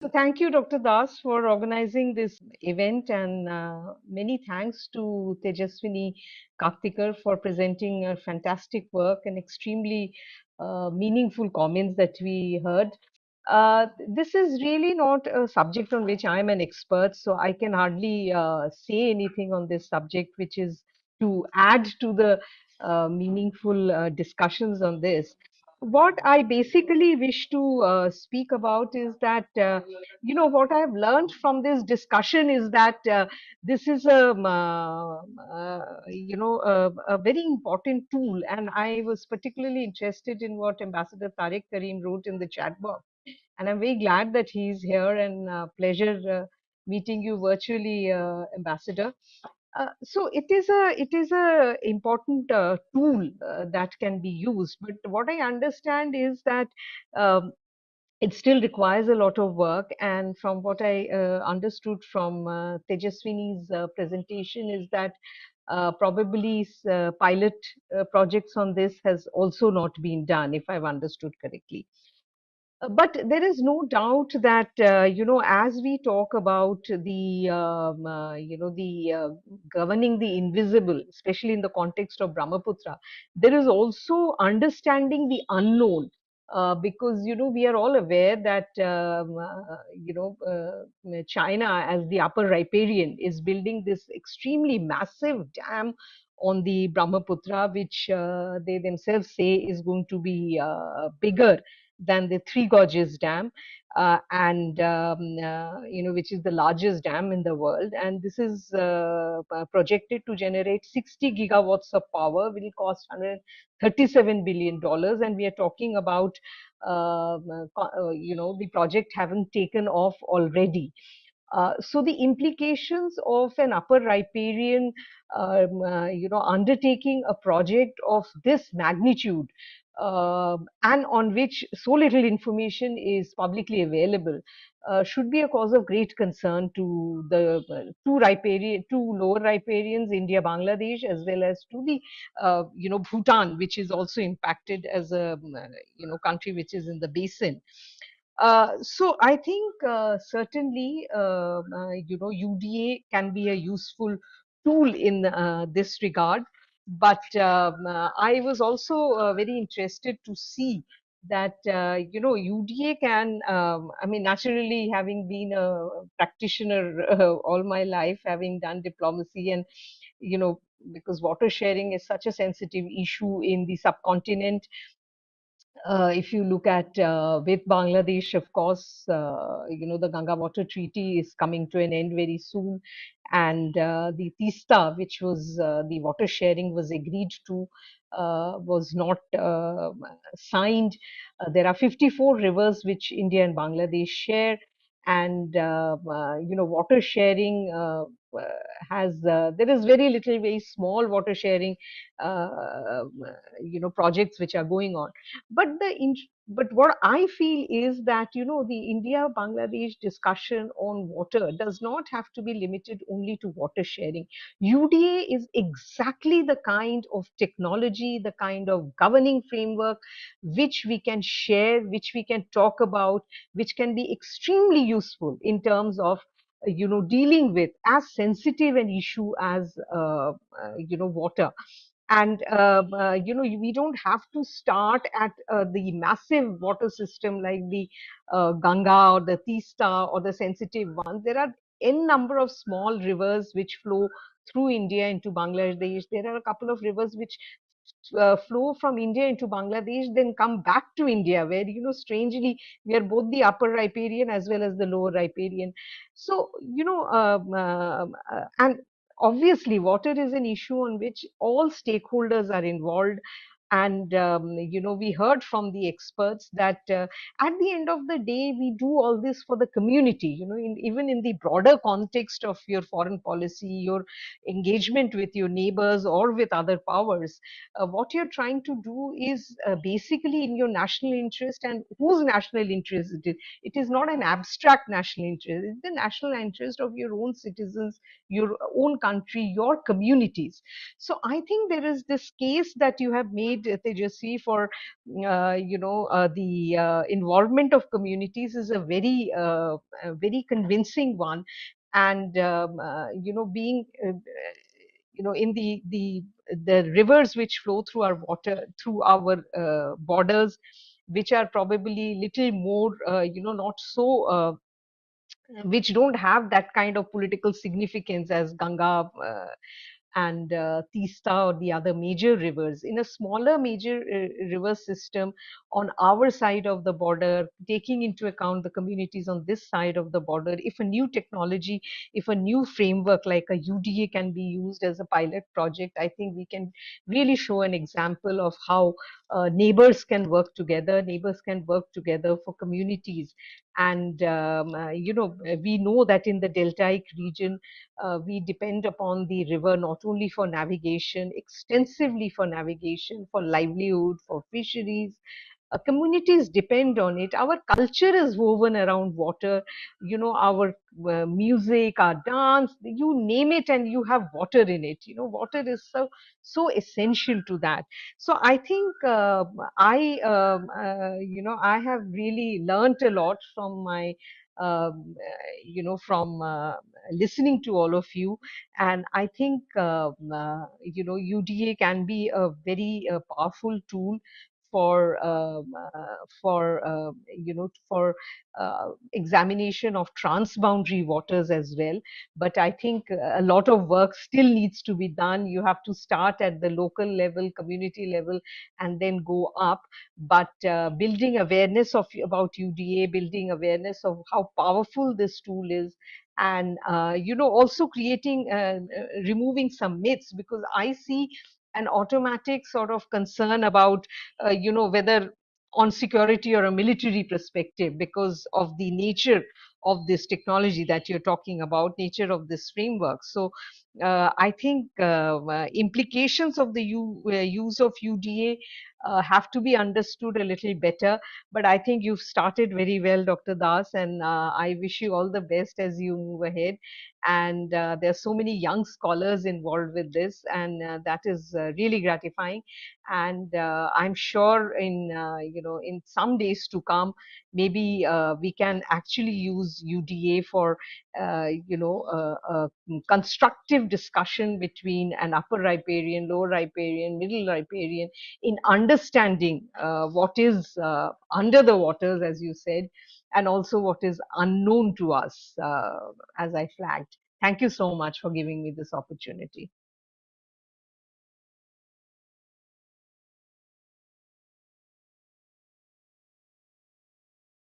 So thank you, Dr. Das, for organizing this event, and many thanks to Tejaswini Karthikar for presenting a fantastic work and extremely meaningful comments that we heard. This is really not a subject on which I am an expert, so I can hardly say anything on this subject, which is to add to the meaningful discussions on this. What I basically wish to speak about is that, what I've learned from this discussion is that this is a very important tool. And I was particularly interested in what Ambassador Tariq Karim wrote in the chat box. And I'm very glad that he's here, and pleasure meeting you virtually, Ambassador. So it is a important tool that can be used. But what I understand is that um, it still requires a lot of work. And from what I understood from Tejaswini's presentation is that probably pilot projects on this has also not been done, if I've understood correctly. But there is no doubt that, as we talk about the governing the invisible, especially in the context of Brahmaputra, there is also understanding the unknown. Because we are all aware that China, as the upper riparian, is building this extremely massive dam on the Brahmaputra, which they themselves say is going to be bigger than the Three Gorges Dam, and which is the largest dam in the world. And this is projected to generate 60 gigawatts of power, will cost $137 billion, and we are talking about the project having taken off already. So the implications of an upper riparian, undertaking a project of this magnitude, and on which so little information is publicly available, should be a cause of great concern to the two lower riparians, India, Bangladesh, as well as to the, Bhutan, which is also impacted as a, country which is in the basin. So I think certainly, UDA can be a useful tool in this regard. But I was also very interested to see that, UDA can, I mean, naturally, having been a practitioner all my life, having done diplomacy, and, because water sharing is such a sensitive issue in the subcontinent. If you look at with Bangladesh, of course, the Ganga Water Treaty is coming to an end very soon, and the Tista, which was the water sharing was agreed to, was not signed. There are 54 rivers which India and Bangladesh share, and water sharing has there is very little, very small water sharing, projects which are going on. But what I feel is that, the India Bangladesh discussion on water does not have to be limited only to water sharing. UDA is exactly the kind of technology, the kind of governing framework which we can share, which we can talk about, which can be extremely useful in terms of dealing with as sensitive an issue as water. And we don't have to start at the massive water system like the Ganga or the Tista or the sensitive ones. There are n number of small rivers which flow through India into Bangladesh. There are a couple of rivers which flow from India into Bangladesh, then come back to India, where, strangely, we are both the upper riparian as well as the lower riparian. So, and obviously, water is an issue on which all stakeholders are involved. And, we heard from the experts that at the end of the day, we do all this for the community, even in the broader context of your foreign policy, your engagement with your neighbors or with other powers. What you're trying to do is basically in your national interest. And whose national interest it is? It is not an abstract national interest. It's the national interest of your own citizens, your own country, your communities. So I think there is this case that you have made side, Tejasvi, for the involvement of communities is a very convincing one, and being in the rivers which flow through our water, through our borders, which are probably little more not so which don't have that kind of political significance as Ganga and Tista or the other major rivers. In a smaller major river system on our side of the border, taking into account the communities on this side of the border, if a new technology, if a new framework like a UDA can be used as a pilot project, I think we can really show an example of how neighbors can work together for communities. And we know that in the deltaic region, we depend upon the river not only for navigation, extensively for navigation, for livelihood, for fisheries. Communities depend on it. Our culture is woven around water. Our music, our dance, you name it, and you have water in it. Water is so essential to that. So I think I have really learnt a lot from my from listening to all of you. And I think UDA can be a very powerful tool for examination of transboundary waters as well. But I think a lot of work still needs to be done. You have to start at the local level, community level, and then go up. But building awareness of about UDA, building awareness of how powerful this tool is, and also creating removing some myths, because I see an automatic sort of concern about whether on security or a military perspective, because of the nature of this technology that you're talking about, nature of this framework. So I think implications of the use of UDA have to be understood a little better. But I think you've started very well, Dr. Das, and I wish you all the best as you move ahead. And there are so many young scholars involved with this, and that is really gratifying. And I'm sure in some days to come, maybe we can actually use UDA for constructive discussion between an upper riparian, lower riparian, middle riparian, in understanding what is under the waters, as you said, and also what is unknown to us, as I flagged. Thank you so much for giving me this opportunity.